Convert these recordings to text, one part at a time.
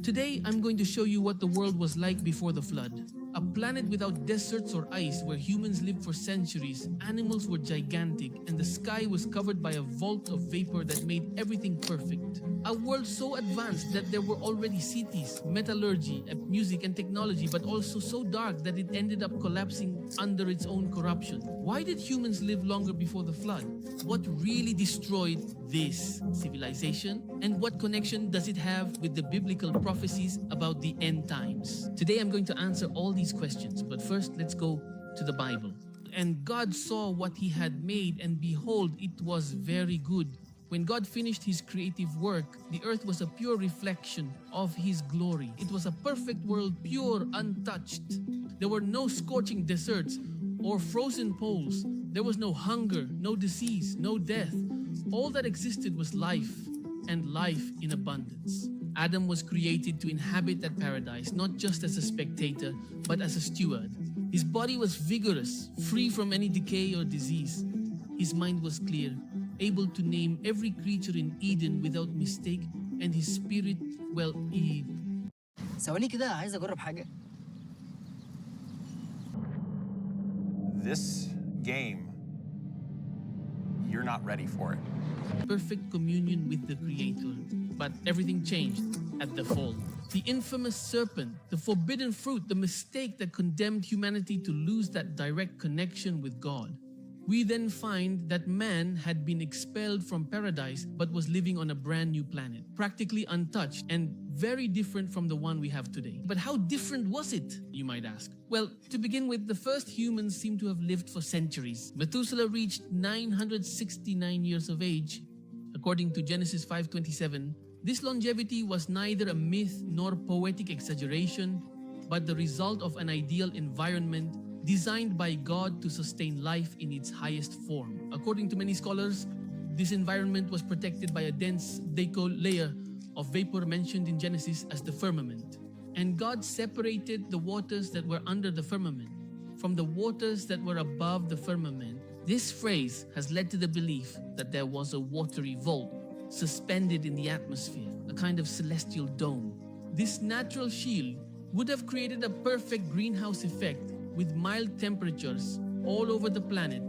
Today, I'm going to show you what the world was like before the flood. A planet without deserts or ice where humans lived for centuries, animals were gigantic, and the sky was covered by a vault of vapor that made everything perfect. A world so advanced that there were already cities, metallurgy, music and technology, but also so dark that it ended up collapsing under its own corruption. Why did humans live longer before the flood? What really destroyed this civilization? And what connection does it have with the biblical prophecies about the end times? Today I'm going to answer all these questions, but first let's go to the Bible. And God saw what he had made, and behold, it was very good. When God finished his creative work, the earth was a pure reflection of his glory. It was a perfect world, pure, untouched. There were no scorching deserts or frozen poles. There was no hunger, no disease, no death. All that existed was life, and life in abundance. Adam was created to inhabit that paradise, not just as a spectator, but as a steward. His body was vigorous, free from any decay or disease. His mind was clear, able to name every creature in Eden without mistake, and his spirit, well, ثواني كده عايز أجرب حاجة. This game, you're not ready for it. perfect communion with the Creator. But everything changed at the fall. The infamous serpent, the forbidden fruit, the mistake that condemned humanity to lose that direct connection with God. We then find that man had been expelled from paradise but was living on a brand new planet, practically untouched and very different from the one we have today. But how different was it, you might ask? Well, to begin with, the first humans seem to have lived for centuries. Methuselah reached 969 years of age, according to Genesis 5:27. This longevity was neither a myth nor poetic exaggeration, but the result of an ideal environment designed by God to sustain life in its highest form. According to many scholars, this environment was protected by a dense layer of vapor mentioned in Genesis as the firmament. And God separated the waters that were under the firmament from the waters that were above the firmament. This phrase has led to the belief that there was a watery vault suspended in the atmosphere, a kind of celestial dome. This natural shield would have created a perfect greenhouse effect with mild temperatures all over the planet,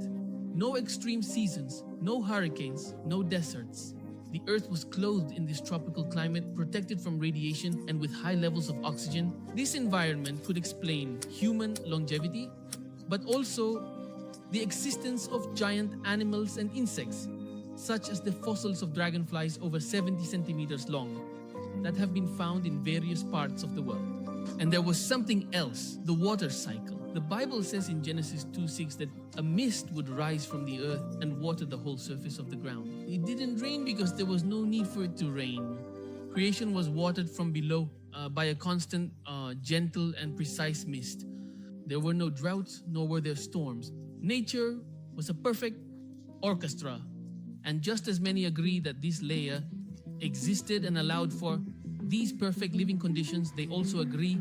no extreme seasons, no hurricanes, no deserts. The Earth was clothed in this tropical climate, protected from radiation and with high levels of oxygen. This environment could explain human longevity, but also the existence of giant animals and insects, such as the fossils of dragonflies over 70 centimeters long that have been found in various parts of the world. And there was something else, the water cycle. The Bible says in Genesis 2:6 that a mist would rise from the earth and water the whole surface of the ground. It didn't rain because there was no need for it to rain. Creation was watered from below by a constant, gentle and precise mist. There were no droughts, nor were there storms. Nature was a perfect orchestra. And just as many agree that this layer existed and allowed for these perfect living conditions, they also agree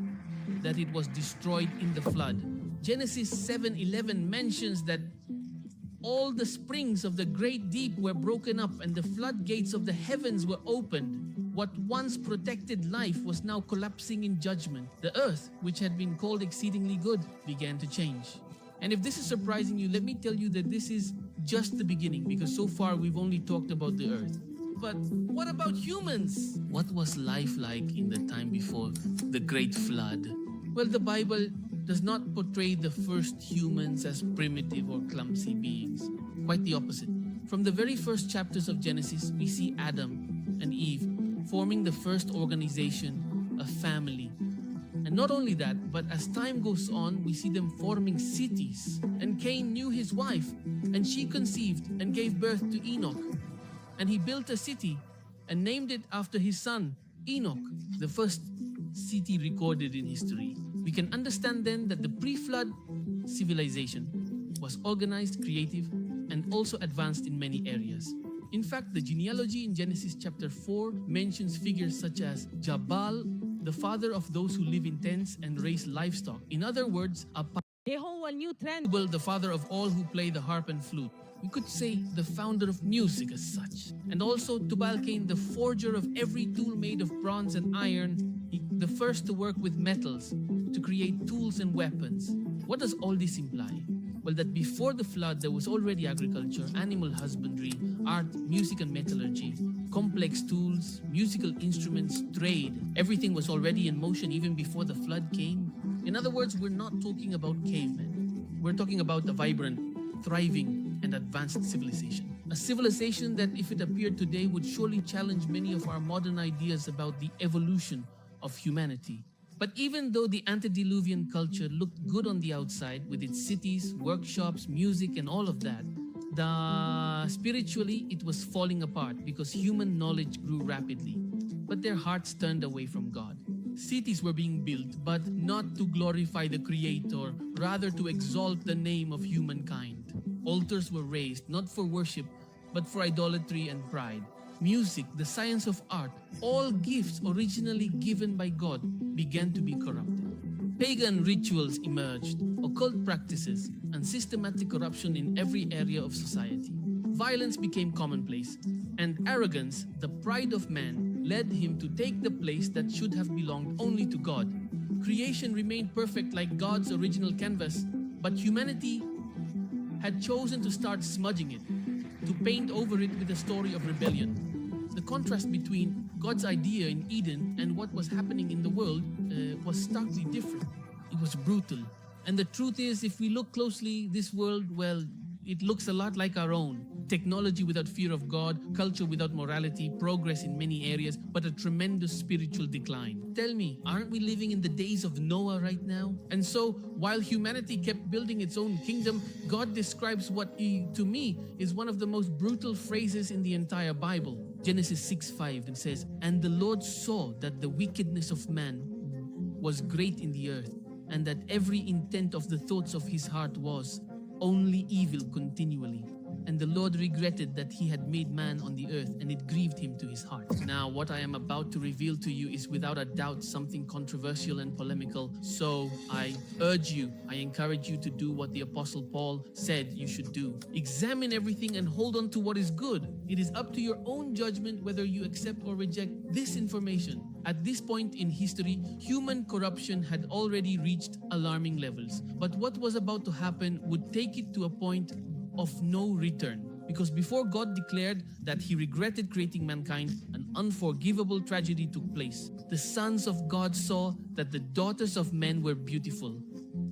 that it was destroyed in the flood. Genesis 7:11 mentions that all the springs of the great deep were broken up and the floodgates of the heavens were opened. What once protected life was now collapsing in judgment. The earth, which had been called exceedingly good, began to change. And if this is surprising you, let me tell you that this is just the beginning, because so far we've only talked about the earth. But what about humans? What was life like in the time before the great flood? Well, the Bible does not portray the first humans as primitive or clumsy beings. Quite the opposite. From the very first chapters of Genesis, we see Adam and Eve forming the first organization, a family. And not only that, but as time goes on, we see them forming cities. And Cain knew his wife, and she conceived and gave birth to Enoch. And he built a city and named it after his son, Enoch, the first city recorded in history. We can understand then that the pre-flood civilization was organized, creative, and also advanced in many areas. In fact, the genealogy in Genesis chapter 4 mentions figures such as Jabal, the father of those who live in tents and raise livestock. In other words, the father of all who play the harp and flute. We could say the founder of music as such. And also Tubal-Cain, the forger of every tool made of bronze and iron, the first to work with metals to create tools and weapons. What does all this imply? Well, that before the flood, there was already agriculture, animal husbandry, art, music, and metallurgy, complex tools, musical instruments, trade. Everything was already in motion even before the flood came. In other words, we're not talking about cavemen. We're talking about a vibrant, thriving, and advanced civilization. A civilization that, if it appeared today, would surely challenge many of our modern ideas about the evolution of humanity. But even though the antediluvian culture looked good on the outside with its cities, workshops, music, and all of that, spiritually it was falling apart because human knowledge grew rapidly. But their hearts turned away from God. Cities were being built, but not to glorify the Creator, rather to exalt the name of humankind. Altars were raised, not for worship, but for idolatry and pride. Music, the science of art, all gifts originally given by God began to be corrupted. Pagan rituals emerged, occult practices, and systematic corruption in every area of society. Violence became commonplace, and arrogance, the pride of man, led him to take the place that should have belonged only to God. Creation remained perfect like God's original canvas, but humanity had chosen to start smudging it, to paint over it with a story of rebellion. The contrast between God's idea in Eden and what was happening in the world was starkly different. It was brutal. And the truth is, if we look closely, this world, well, it looks a lot like our own. Technology without fear of God, culture without morality, progress in many areas, but a tremendous spiritual decline. Tell me, aren't we living in the days of Noah right now? And so, while humanity kept building its own kingdom, God describes what, to me, is one of the most brutal phrases in the entire Bible. Genesis 6:5, it says, "And the Lord saw that the wickedness of man was great in the earth, and that every intent of the thoughts of his heart was only evil continually. And the Lord regretted that he had made man on the earth, and it grieved him to his heart." Now, what I am about to reveal to you is without a doubt something controversial and polemical. So I urge you, I encourage you to do what the Apostle Paul said you should do. Examine everything and hold on to what is good. It is up to your own judgment whether you accept or reject this information. At this point in history, human corruption had already reached alarming levels. But what was about to happen would take it to a point of no return. Because before God declared that he regretted creating mankind, an unforgivable tragedy took place. The sons of God saw that the daughters of men were beautiful,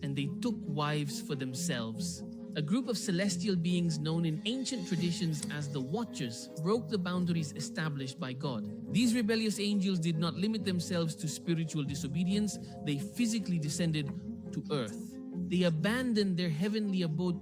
and they took wives for themselves. A group of celestial beings known in ancient traditions as the Watchers broke the boundaries established by God. These rebellious angels did not limit themselves to spiritual disobedience, they physically descended to earth. They abandoned their heavenly abode,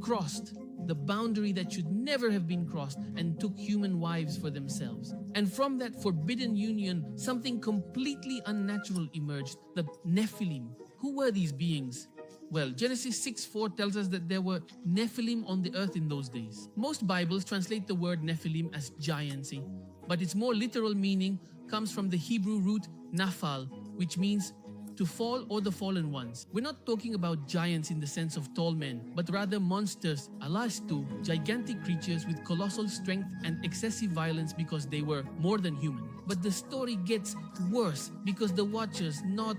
crossed the boundary that should never have been crossed, and took human wives for themselves. And from that forbidden union, something completely unnatural emerged, the Nephilim. Who were these beings? Well, Genesis 6:4 tells us that there were Nephilim on the earth in those days. Most Bibles translate the word Nephilim as giancy, but its more literal meaning comes from the Hebrew root naphal, which means to fall or the fallen ones. We're not talking about giants in the sense of tall men, but rather monsters, alastu, gigantic creatures with colossal strength and excessive violence because they were more than human. But the story gets worse because the Watchers not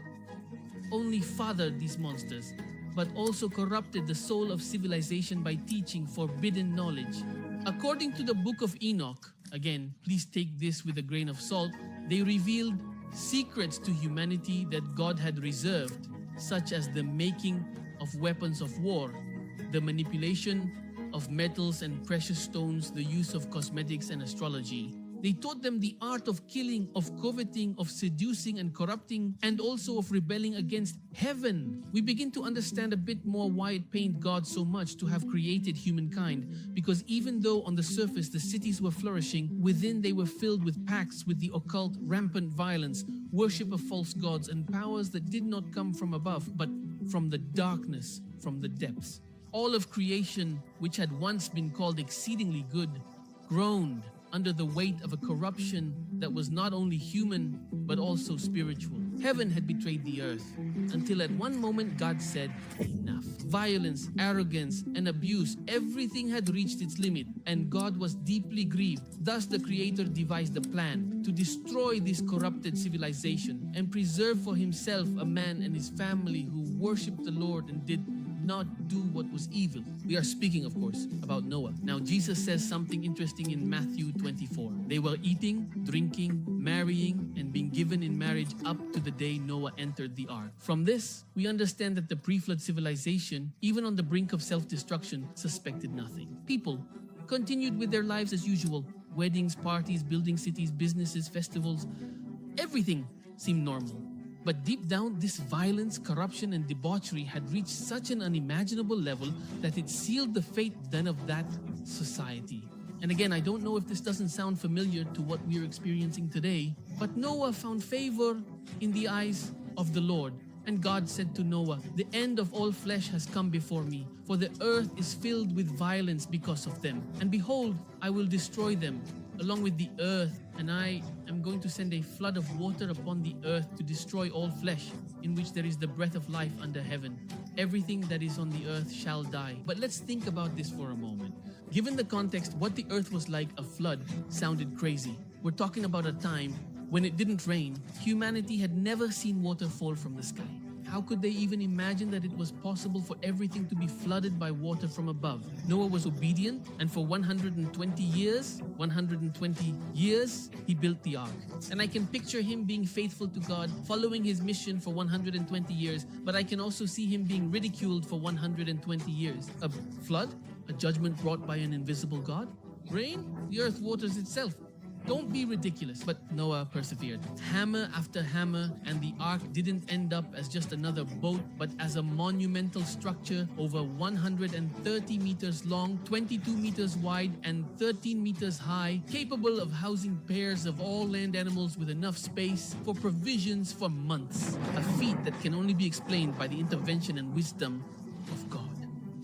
only fathered these monsters, but also corrupted the soul of civilization by teaching forbidden knowledge. According to the book of Enoch, again, please take this with a grain of salt, they revealed secrets to humanity that God had reserved, such as the making of weapons of war, the manipulation of metals and precious stones, the use of cosmetics and astrology. They taught them the art of killing, of coveting, of seducing and corrupting, and also of rebelling against heaven. We begin to understand a bit more why it pained God so much to have created humankind, because even though on the surface the cities were flourishing, within they were filled with pacts with the occult, rampant violence, worship of false gods, and powers that did not come from above, but from the darkness, from the depths. All of creation, which had once been called exceedingly good, groaned under the weight of a corruption that was not only human, but also spiritual. Heaven had betrayed the earth, until at one moment God said, enough. Violence, arrogance, and abuse, everything had reached its limit, and God was deeply grieved. Thus the Creator devised a plan to destroy this corrupted civilization and preserve for himself a man and his family who worshipped the Lord and did not do what was evil. We are speaking, of course, about Noah. Now, Jesus says something interesting in Matthew 24. They were eating, drinking, marrying, and being given in marriage up to the day Noah entered the ark. From this, we understand that the pre-flood civilization, even on the brink of self-destruction, suspected nothing. People continued with their lives as usual. Weddings, parties, building cities, businesses, festivals, everything seemed normal. But deep down, this violence, corruption, and debauchery had reached such an unimaginable level that it sealed the fate then of that society. And again, I don't know if this doesn't sound familiar to what we're experiencing today, but Noah found favor in the eyes of the Lord. And God said to Noah, the end of all flesh has come before me, for the earth is filled with violence because of them. And behold, I will destroy them along with the earth, and I am going to send a flood of water upon the earth to destroy all flesh, in which there is the breath of life under heaven. Everything that is on the earth shall die. But let's think about this for a moment. Given the context, what the earth was like, a flood sounded crazy. We're talking about a time when it didn't rain. Humanity had never seen water fall from the sky. How could they even imagine that it was possible for everything to be flooded by water from above? Noah was obedient, and for 120 years, he built the ark. And I can picture him being faithful to God, following his mission for 120 years, but I can also see him being ridiculed for 120 years. A flood? A judgment brought by an invisible God? Rain? The earth waters itself. Don't be ridiculous. But Noah persevered. Hammer after hammer, and the ark didn't end up as just another boat, but as a monumental structure over 130 meters long, 22 meters wide, and 13 meters high, capable of housing pairs of all land animals with enough space for provisions for months. A feat that can only be explained by the intervention and wisdom of God.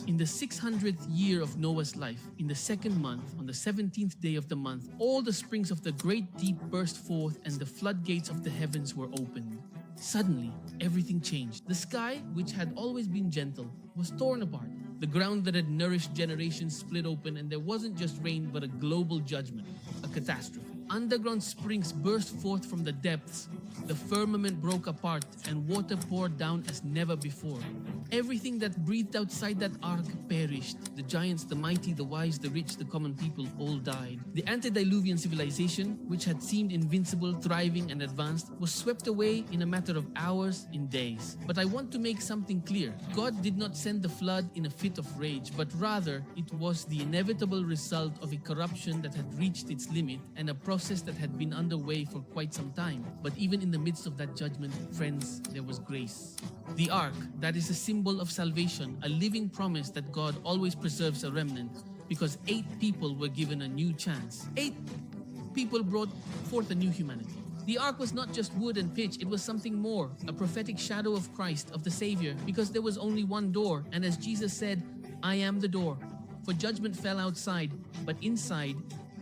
In the 600th year of Noah's life, in the second month, on the 17th day of the month, all the springs of the great deep burst forth, and the floodgates of the heavens were opened. Suddenly, everything changed. The sky, which had always been gentle, was torn apart. The ground that had nourished generations split open, and there wasn't just rain, but a global judgment, a catastrophe. Underground springs burst forth from the depths. The firmament broke apart, and water poured down as never before. Everything that breathed outside that ark perished. The giants, the mighty, the wise, the rich, the common people all died. The antediluvian civilization, which had seemed invincible, thriving, and advanced, was swept away in a matter of hours, in days. But I want to make something clear. God did not send the flood in a fit of rage, but rather it was the inevitable result of a corruption that had reached its limit, and a process that had been underway for quite some time. But even in the midst of that judgment, friends, there was grace. The ark, that is a symbol of salvation, a living promise that God always preserves a remnant, because 8 people were given a new chance. 8 people brought forth a new humanity. The ark was not just wood and pitch, it was something more, a prophetic shadow of Christ, of the Savior, because there was only one door, and as Jesus said, I am the door. For judgment fell outside, but inside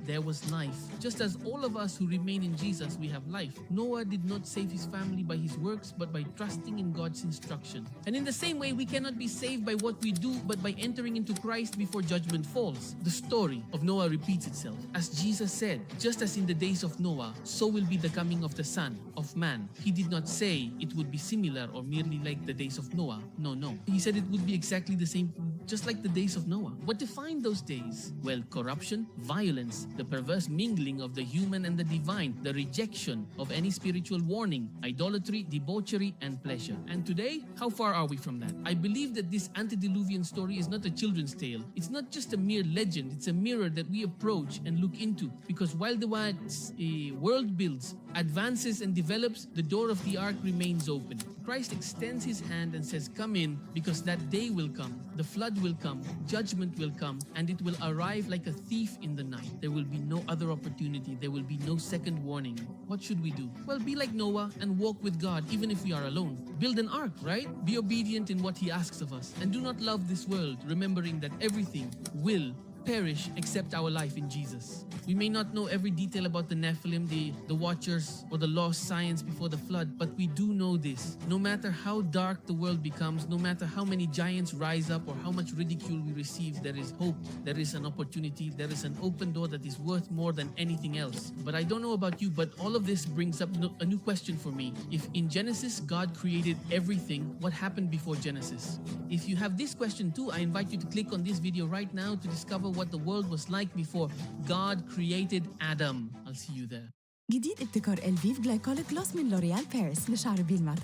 there was life. Just as all of us who remain in Jesus, we have life. Noah did not save his family by his works, but by trusting in God's instruction. And in the same way, we cannot be saved by what we do, but by entering into Christ before judgment falls. The story of Noah repeats itself. As Jesus said, just as in the days of Noah, so will be the coming of the Son of Man. He did not say it would be similar or merely like the days of Noah. No. He said it would be exactly the same, just like the days of Noah. What defined those days? Well, corruption, violence, the perverse mingling of the human and the divine, the rejection of any spiritual warning, idolatry, debauchery, and pleasure. And today, how far are we from that? I believe that this antediluvian story is not a children's tale. It's not just a mere legend. It's a mirror that we approach and look into. Because while the world builds, advances, and develops, the door of the ark remains open. Christ extends his hand and says, come in, because that day will come. The flood will come, judgment will come, and it will arrive like a thief in the night. There will be no other opportunity. There will be no second warning. What should we do? Well, be like Noah and walk with God even if we are alone. Build an ark, right? Be obedient in what he asks of us. And do not love this world, remembering that everything will perish except our life in Jesus. We may not know every detail about the Nephilim, the Watchers, or the lost science before the flood, but we do know this. No matter how dark the world becomes, no matter how many giants rise up or how much ridicule we receive, there is hope, there is an opportunity, there is an open door that is worth more than anything else. But I don't know about you, but all of this brings up a new question for me. If in Genesis God created everything, what happened before Genesis? If you have this question too, I invite you to click on this video right now to discover what the world was like before God created Adam. I'll see you there. جديد ابتكار الفيف جلايكوليك جلوس من لوريال باريس لشعر بيلمع